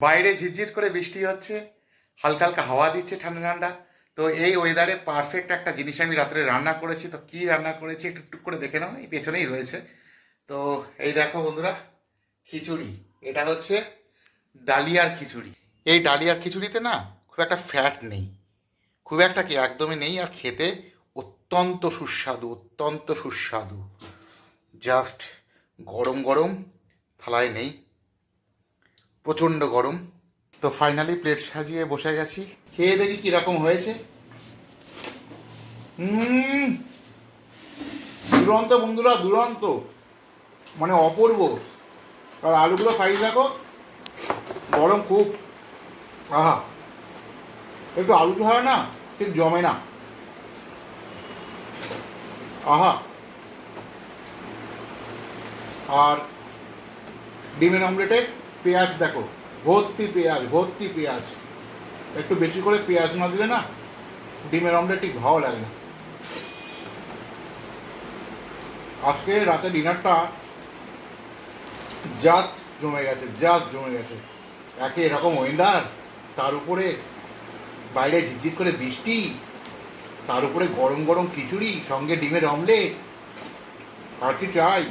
বাইরে ঝিরঝির করে বৃষ্টি হচ্ছে, হালকা হালকা হাওয়া দিচ্ছে ঠান্ডা ঠান্ডা। তো এই ওয়েদারে পারফেক্ট একটা জিনিস আমি রাত্রে রান্না করেছি। তো কি রান্না করেছি একটু টুক করে দেখে নাও, এই পেছনেই রয়েছে। তো এই দেখো বন্ধুরা, খিচুড়ি। এটা হচ্ছে ডালিয়ার খিচুড়ি। এই ডালিয়ার খিচুড়িতে না খুব একটা ফ্যাট নেই, খুব একটা কি একদমই নেই, আর খেতে অত্যন্ত সুস্বাদু, অত্যন্ত সুস্বাদু। জাস্ট গরম গরম, থালায় নেই, প্রচণ্ড গরম। তো ফাইনালি প্লেট সাজিয়ে বসে গেছি, খেয়ে দেখি কীরকম হয়েছে। দুরন্ত বন্ধুরা, দুরন্ত, মানে অপূর্ব। আর আলুগুলো সাইজ দেখো, গরম খুব। আহা, একটু আলু ছাড়া না ঠিক জমে না। আহা, আর ডিমের অমলেটে পেঁয়াজ দেখো, ভর্তি পেঁয়াজ, ভর্তি পেঁয়াজ। একটু বেশি করে পেঁয়াজ না দিলে না ডিমের অমলেট ঠিক ভালো লাগে না। আজকে রাতে ডিনারটা জাস্ট জমে গেছে, জাস্ট জমে গেছে। একে এরকম ওয়েদার, তার উপরে বাইরে ঝিরঝির করে বৃষ্টি, তার উপরে গরম গরম খিচুড়ি, সঙ্গে ডিমের অমলেট, আর কি চাই।